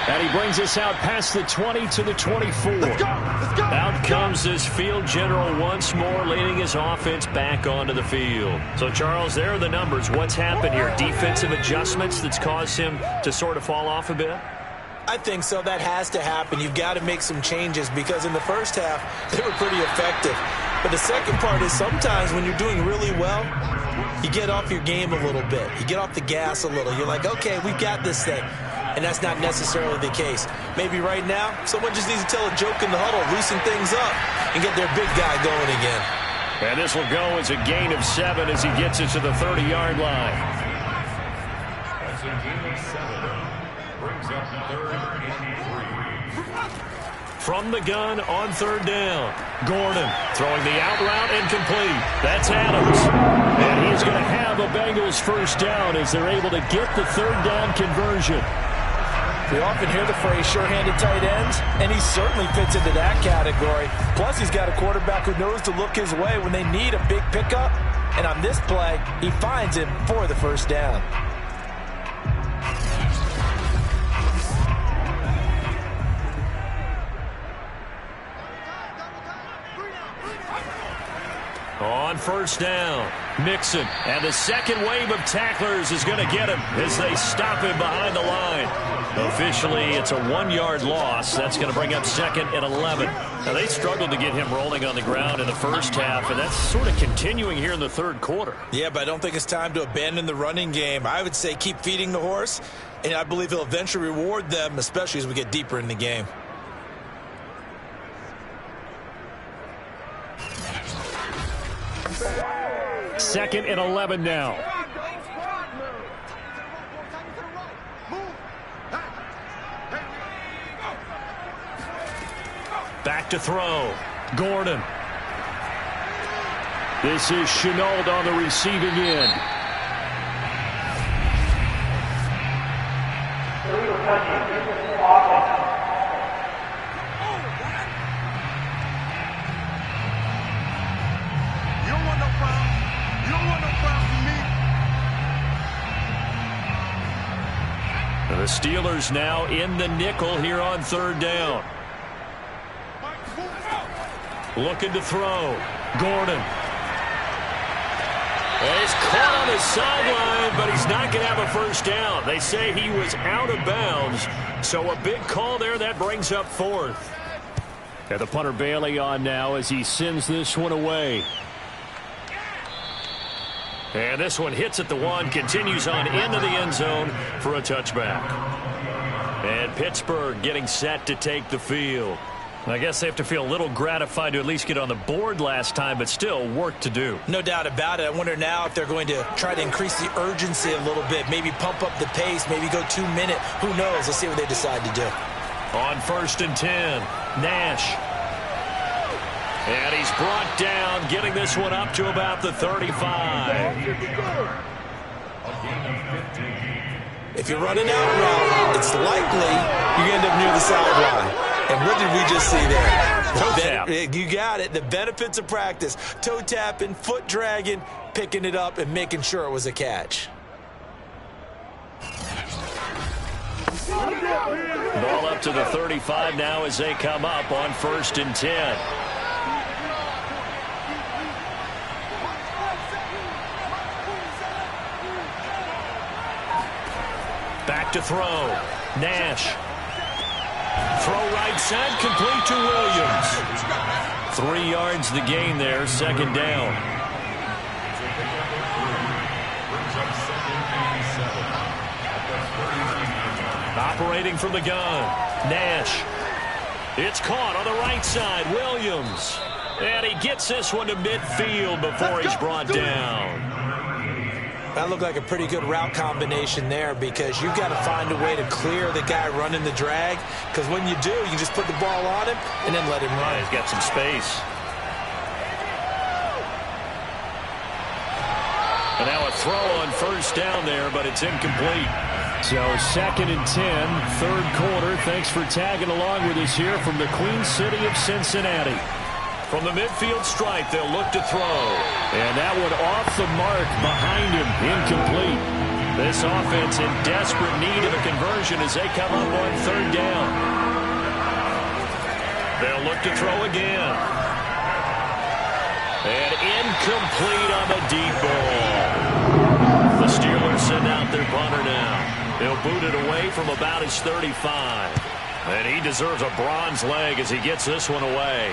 And he brings us out past the 20 to the 24. Let's go. Out comes this field general once more, leading his offense back onto the field. So, Charles, there are the numbers. What's happened here? Defensive adjustments that's caused him to sort of fall off a bit? I think so. That has to happen. You've got to make some changes because in the first half, they were pretty effective. But the second part is sometimes when you're doing really well, you get off your game a little bit. You get off the gas a little. You're like, okay, we've got this thing. And that's not necessarily the case. Maybe right now, someone just needs to tell a joke in the huddle, loosen things up, and get their big guy going again. And this will go as a gain of 7 as he gets it to the 30-yard line. That's a gain of 7. Brings up 3rd and 3. From the gun on third down. Gordon throwing the out route incomplete. That's Adams. And he's going to have a Bengals first down as they're able to get the third down conversion. We often hear the phrase sure-handed tight ends, and he certainly fits into that category. Plus, he's got a quarterback who knows to look his way when they need a big pickup. And on this play, he finds him for the first down. On first down, Mixon, and the second wave of tacklers is going to get him as they stop him behind the line. Officially, it's a 1-yard loss. That's going to bring up second and 11. Now, they struggled to get him rolling on the ground in the first half, and that's sort of continuing here in the third quarter. Yeah, but I don't think it's time to abandon the running game. I would say keep feeding the horse, and I believe he'll eventually reward them, especially as we get deeper in the game. Second and 11 now. Back to throw. Gordon. This is Chenault on the receiving end. The Steelers now in the nickel here on third down. Looking to throw. Gordon. He's caught on the sideline, but he's not going to have a first down. They say he was out of bounds, so a big call there. That brings up fourth. And the punter Bailey on now as he sends this one away. And this one hits at the one, continues on into the end zone for a touchback. And Pittsburgh getting set to take the field. I guess they have to feel a little gratified to at least get on the board last time, but still work to do. No doubt about it. I wonder now if they're going to try to increase the urgency a little bit, maybe pump up the pace, maybe go 2 minute. Who knows? Let's see what they decide to do. On first and 10, Nash. And he's brought down, getting this one up to about the 35. If you're running out route, it's likely you're going to end up near the sideline. And what did we just see there? Toe tap. You got it. The benefits of practice. Toe tapping, foot dragging, picking it up, and making sure it was a catch. Ball up to the 35 now as they come up on first and 10. Back to throw. Nash. Throw right side, complete to Williams. 3 yards the gain there, second down. Operating from the gun, Nash. It's caught on the right side, Williams. And he gets this one to midfield before he's brought down. That looked like a pretty good route combination there because you've got to find a way to clear the guy running the drag, because when you do, you just put the ball on him and then let him run. He's got some space. And now a throw on first down there, but it's incomplete. So second and 10, third quarter. Thanks for tagging along with us here from the Queen City of Cincinnati. From the midfield stripe, they'll look to throw. And that one off the mark behind him, incomplete. This offense in desperate need of a conversion as they come up on third down. They'll look to throw again. And incomplete on the deep ball. The Steelers send out their punter now. He'll boot it away from about his 35. And he deserves a bronze leg as he gets this one away.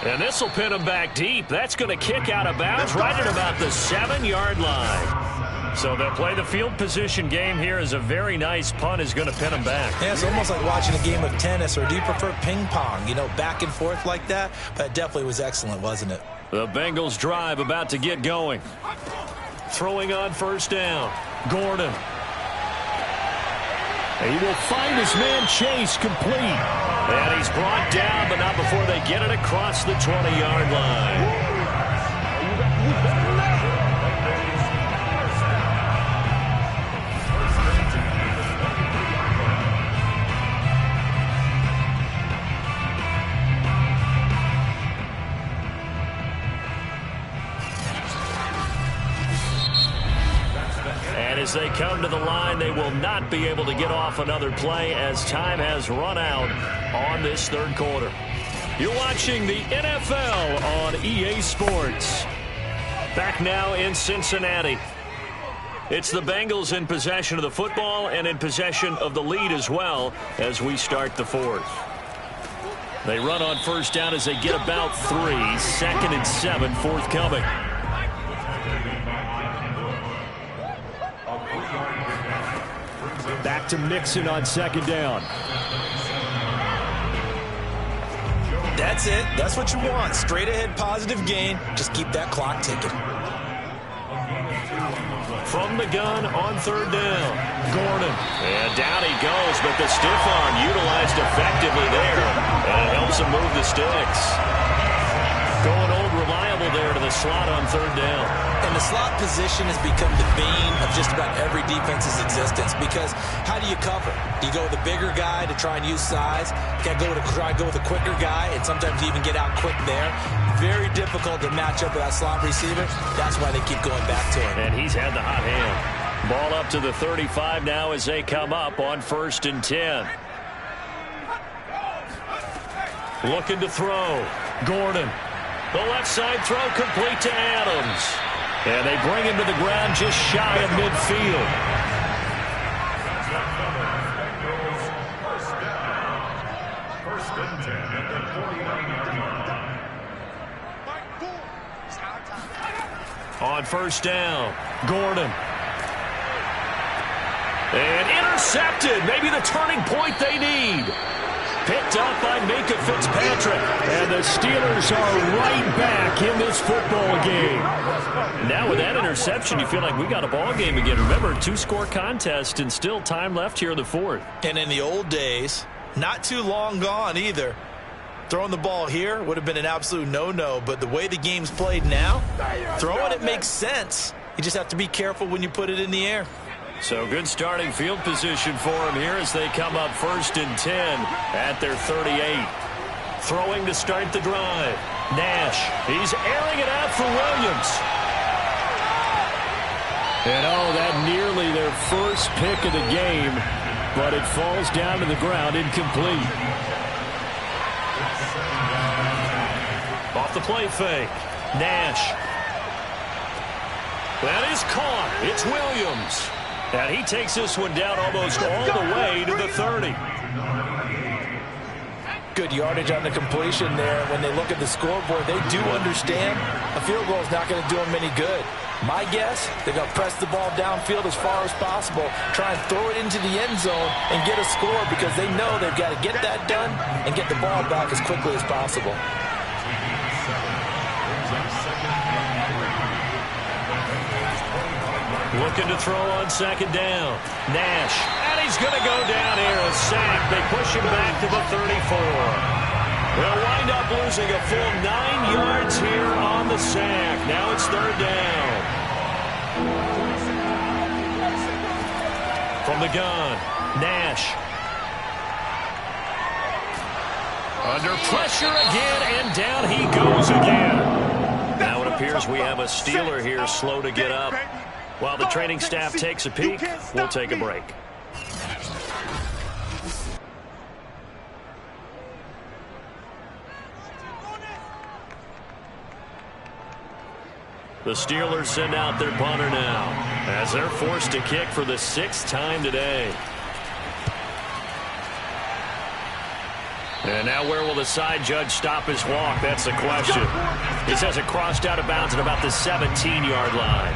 And this will pin him back deep. That's going to kick out of bounds right at about the 7-yard line. So they'll play the field position game here as a very nice punt is going to pin him back. Yeah, it's almost like watching a game of tennis, or do you prefer ping pong? You know, back and forth like that? But it definitely was excellent, wasn't it? The Bengals drive about to get going. Throwing on first down. Gordon. He will find his man Chase complete. And he's brought down, but not before they get it across the 20-yard line. And as they come to the line, they will not be able to get off another play as time has run out on this third quarter. You're watching the NFL on EA Sports. Back now in Cincinnati. It's the Bengals in possession of the football and in possession of the lead as well as we start the fourth. They run on first down as they get about 3. 2nd and 7 forthcoming. Back to Mixon on 2nd down. That's it. That's what you want. Straight ahead positive gain. Just keep that clock ticking. From the gun on 3rd down. Gordon. And down he goes, but the stiff arm utilized effectively there. And it helps him move the sticks. Going old reliable there to the slot on 3rd down. And the slot position has become the bane of just about every defense's existence, because how do you cover? Do you go with a bigger guy to try and use size? You got to try and go with a quicker guy, and sometimes you even get out quick there. Very difficult to match up with that slot receiver. That's why they keep going back to him. And he's had the hot hand. Ball up to the 35 now as they come up on 1st and 10. Looking to throw. Gordon. The left side throw complete to Adams. And they bring him to the ground just shy of midfield. First and 10 at the 49-yard line. On 1st down, Gordon. And intercepted. Maybe the turning point they need. Picked up by Minka Fitzpatrick. And the Steelers are right back in this football game. Now with that interception, you feel like we got a ball game again. Remember, 2-score contest and still time left here in the fourth. And in the old days, not too long gone either, throwing the ball here would have been an absolute no-no. But the way the game's played now, throwing it makes sense. You just have to be careful when you put it in the air. So good starting field position for him here as they come up 1st and 10 at their 38. Throwing to start the drive. Nash. He's airing it out for Williams. And that nearly their first pick of the game, but it falls down to the ground incomplete. Off the play fake. Nash. That is caught. It's Williams. And he takes this one down almost all the way to the 30. Good yardage on the completion there. When they look at the scoreboard, they do understand a field goal is not going to do them any good. My guess, they're going to press the ball downfield as far as possible, try and throw it into the end zone and get a score, because they know they've got to get that done and get the ball back as quickly as possible. Looking to throw on 2nd down. Nash. And he's going to go down here. A sack. They push him back to the 34. They'll wind up losing a full 9 yards here on the sack. Now it's 3rd down. From the gun, Nash. Under pressure again, and down he goes again. Now it appears we have a Steeler here slow to get up. While the training staff takes a peek, we'll take a break. The Steelers send out their punter now as they're forced to kick for the 6th time today. And now where will the side judge stop his walk? That's the question. He says it crossed out of bounds at about the 17-yard line.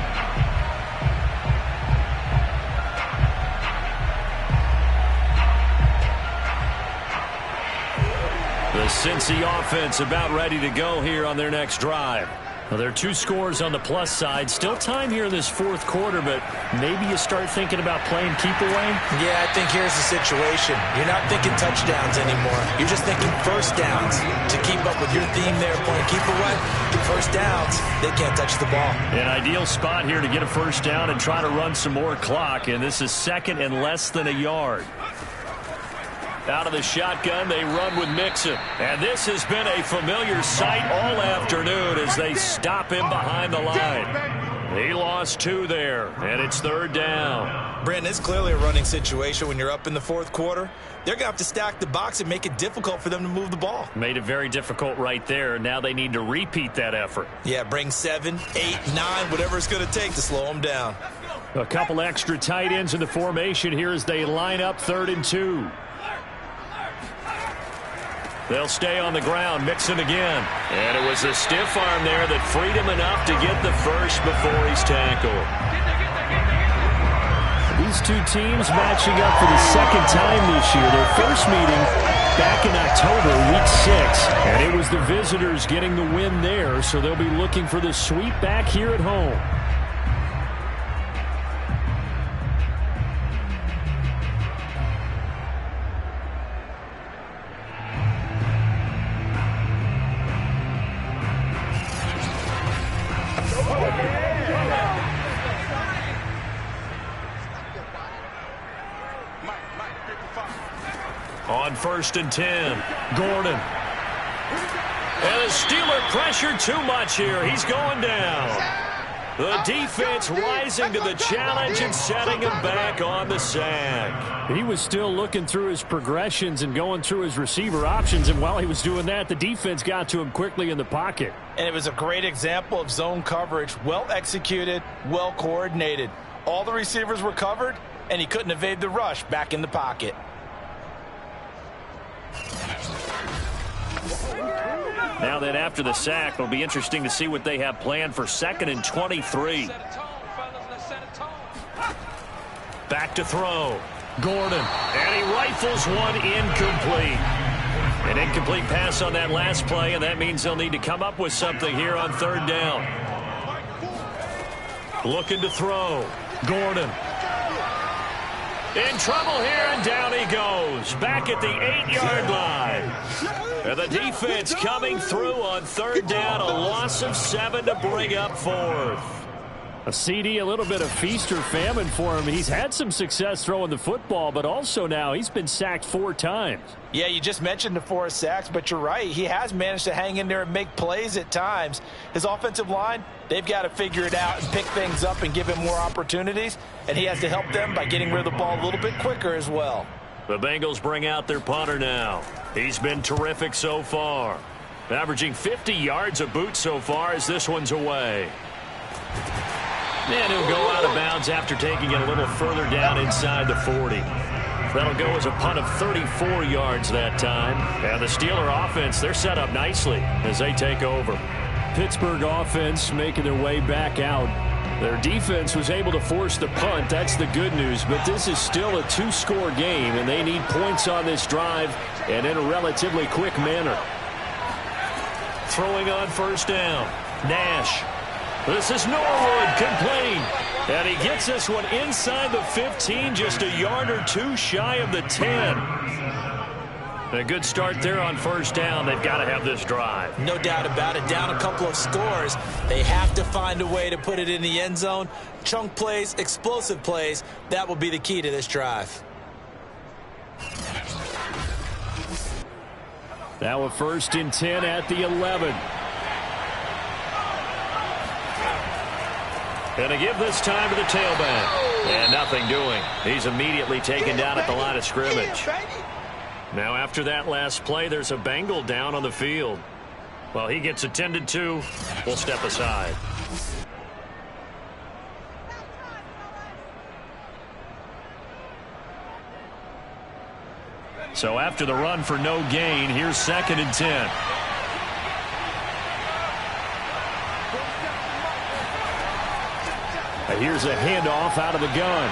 The Cincy offense about ready to go here on their next drive. Well, there are 2 scores on the plus side. Still time here in this fourth quarter, but maybe you start thinking about playing keep away? Yeah, I think here's the situation. You're not thinking touchdowns anymore. You're just thinking first downs. To keep up with your theme there, playing keep away, first downs, they can't touch the ball. An ideal spot here to get a first down and try to run some more clock, and this is second and less than a yard. Out of the shotgun, they run with Mixon. And this has been a familiar sight all afternoon as they stop him behind the line. He lost 2 there, and it's third down. Brandon, it's clearly a running situation when you're up in the fourth quarter. They're going to have to stack the box and make it difficult for them to move the ball. Made it very difficult right there. Now they need to repeat that effort. Yeah, bring 7, 8, 9, whatever it's going to take to slow them down. A couple extra tight ends in the formation here as they line up 3rd and 2. They'll stay on the ground, Mixon again. And it was a stiff arm there that freed him enough to get the first before he's tackled. These 2 teams matching up for the second time this year. Their first meeting back in October, week 6. And it was the visitors getting the win there, so they'll be looking for the sweep back here at home. On 1st and 10, Gordon. And the Steeler pressure too much here. He's going down. The defense rising to the challenge and setting him back on the sack. He was still looking through his progressions and going through his receiver options, and while he was doing that, the defense got to him quickly in the pocket. And it was a great example of zone coverage. Well executed, well coordinated. All the receivers were covered, and he couldn't evade the rush back in the pocket. Now then, after the sack, it'll be interesting to see what they have planned for 2nd and 23. Back to throw. Gordon. And he rifles one incomplete. An incomplete pass on that last play, and that means they'll need to come up with something here on 3rd down. Looking to throw. Gordon. In trouble here, and down he goes. Back at the 8-yard line. And the defense coming through on 3rd down. A loss of 7 to bring up 4th. A CD, a little bit of feast or famine for him. He's had some success throwing the football, but also now he's been sacked 4 times. Yeah, you just mentioned the 4 sacks, but you're right. He has managed to hang in there and make plays at times. His offensive line, they've got to figure it out and pick things up and give him more opportunities, and he has to help them by getting rid of the ball a little bit quicker as well. The Bengals bring out their punter now. He's been terrific so far. Averaging 50 yards a boot so far as this one's away. And he'll go out of bounds after taking it a little further down inside the 40. That'll go as a punt of 34 yards that time. And the Steeler offense, they're set up nicely as they take over. Pittsburgh offense making their way back out. Their defense was able to force the punt. That's the good news. But this is still a 2-score game, and they need points on this drive and in a relatively quick manner. Throwing on 1st down. Nash. This is Norwood, complete. And he gets this one inside the 15, just a yard or 2 shy of the 10. A good start there on 1st down. They've got to have this drive. No doubt about it. Down a couple of scores. They have to find a way to put it in the end zone. Chunk plays, explosive plays. That will be the key to this drive. Now a 1st and 10 at the 11. And to give this time to the tailback. And nothing doing. He's immediately taken down at the line of scrimmage. Now after that last play, there's a Bengal down on the field. Well, he gets attended to. We'll step aside. So after the run for no gain, here's 2nd and 10. Here's a handoff out of the gun.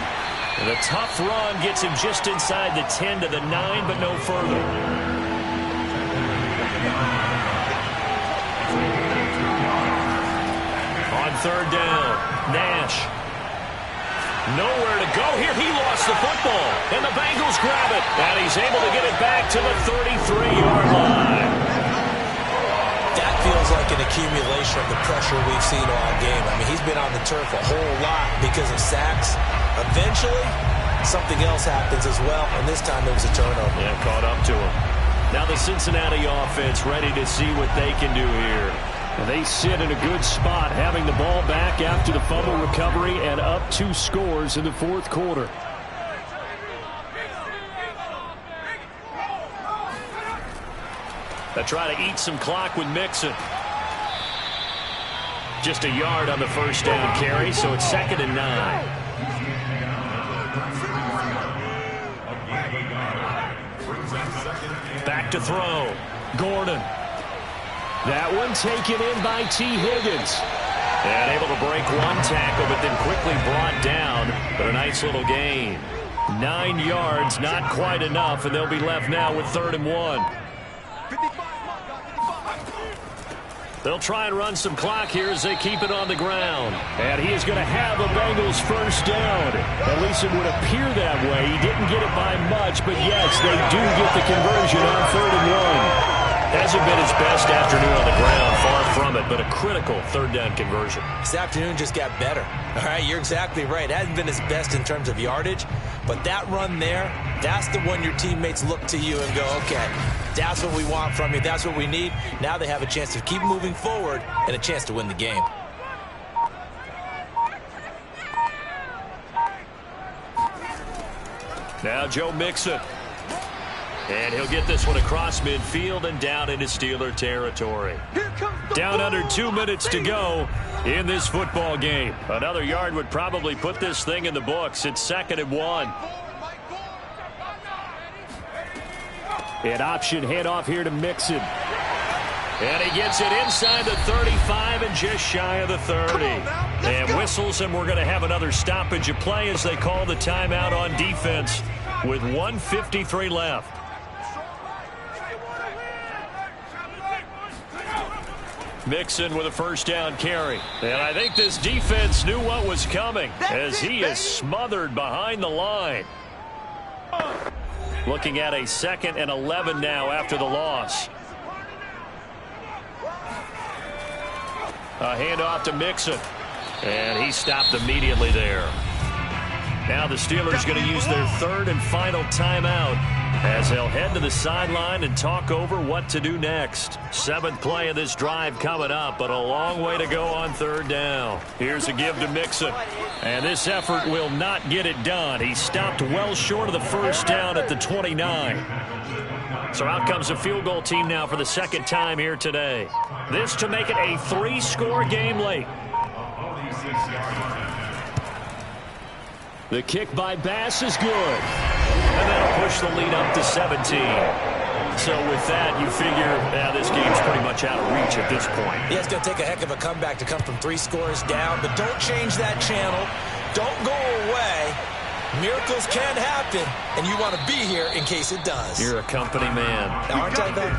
And a tough run gets him just inside the 10 to the 9, but no further. third down. Nash. Nowhere to go here. He lost the football. And the Bengals grab it. And he's able to get it back to the 33-yard line. That feels like an accumulation of the pressure we've seen all game. I mean, he's been on the turf a whole lot because of sacks. Eventually, something else happens as well, and this time it was a turnover. Yeah, caught up to him. Now the Cincinnati offense ready to see what they can do here. And they sit in a good spot, having the ball back after the fumble recovery and up 2 scores in the fourth quarter. They try to eat some clock with Mixon. Just a yard on the first down carry, so it's 2nd and 9. Back to throw. Gordon. That one taken in by T. Higgins. And able to break one tackle, but then quickly brought down. But a nice little gain. 9 yards, not quite enough, and they'll be left now with 3rd and 1. They'll try and run some clock here as they keep it on the ground. And he is going to have the Bengals first down. At least it would appear that way. He didn't get it by much, but yes, they do get the conversion on 3rd and 1. Hasn't been his best afternoon on the ground, far from it, but a critical 3rd down conversion. This afternoon just got better. All right, you're exactly right. It hasn't been his best in terms of yardage, but that run there, that's the one your teammates look to you and go, okay, that's what we want from you. That's what we need. Now they have a chance to keep moving forward and a chance to win the game. Now Joe Mixon. And he'll get this one across midfield and down into Steeler territory. Down under 2 minutes to go in this football game. Another yard would probably put this thing in the books. It's 2nd and 1. An option handoff here to Mixon. And he gets it inside the 35 and just shy of the 30. And whistles, and we're going to have another stoppage of play as they call the timeout on defense with 1:53 left. Mixon with a first down carry. And I think this defense knew what was coming as he is smothered behind the line. Looking at a 2nd and 11 now after the loss. A handoff to Mixon. And he stopped immediately there. Now the Steelers going to use their 3rd and final timeout as they'll head to the sideline and talk over what to do next. 7th play of this drive coming up, but a long way to go on 3rd down. Here's a give to Mixon. And this effort will not get it done. He stopped well short of the first down at the 29. So out comes the field goal team now for the 2nd time here today. This to make it a 3-score game late. The kick by Bass is good. And that'll push the lead up to 17. So with that, you figure this game's pretty much out of reach at this point. Yeah, it's going to take a heck of a comeback to come from 3 scores down, but don't change that channel. Don't go away. Miracles can happen, and you want to be here in case it does. You're a company man. Aren't I, though?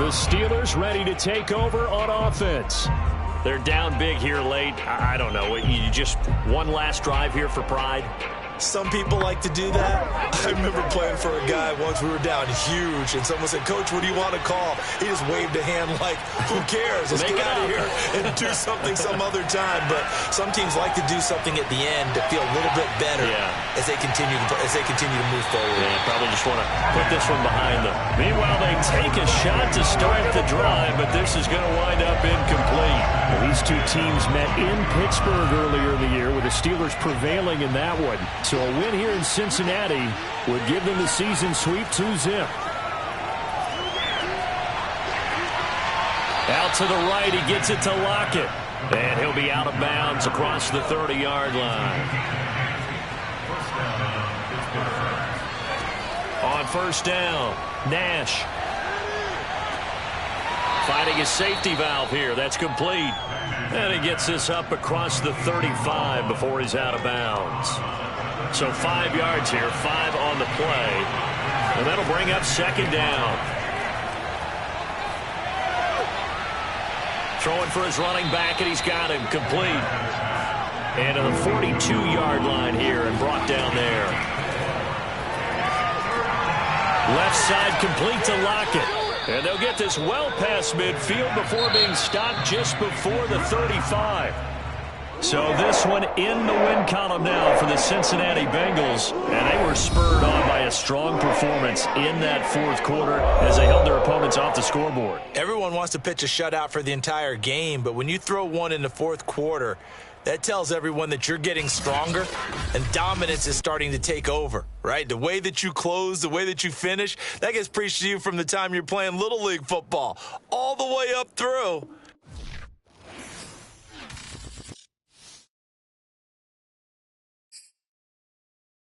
The Steelers ready to take over on offense. They're down big here late. I don't know. You just one last drive here for pride? Some people like to do that. I remember playing for a guy once. We were down huge, and someone said, "Coach, what do you want to call?" He just waved a hand like, "Who cares? Let's get out of here and do something some other time." But some teams like to do something at the end to feel a little bit better as they continue to move forward. Yeah, probably just want to put this one behind them. Meanwhile, they take a shot to start the drive, but this is going to wind up incomplete. Well, these two teams met in Pittsburgh earlier in the year, with the Steelers prevailing in that one. So a win here in Cincinnati would give them the season sweep 2-zip. Out to the right, he gets it to Lockett. And he'll be out of bounds across the 30-yard line. On first down, Nash. Finding his safety valve here. That's complete. And he gets this up across the 35 before he's out of bounds. So 5 yards here, 5 on the play. And that'll bring up second down. Throwing for his running back, and he's got him complete. And to the 42-yard line here and brought down there. Left side complete to Lockett. And they'll get this well past midfield before being stopped just before the 35. So this one in the win column now for the Cincinnati Bengals. And they were spurred on by a strong performance in that fourth quarter as they held their opponents off the scoreboard. Everyone wants to pitch a shutout for the entire game, but when you throw one in the fourth quarter, that tells everyone that you're getting stronger and dominance is starting to take over, right? The way that you close, the way that you finish, that gets preached to you from the time you're playing Little League football all the way up through.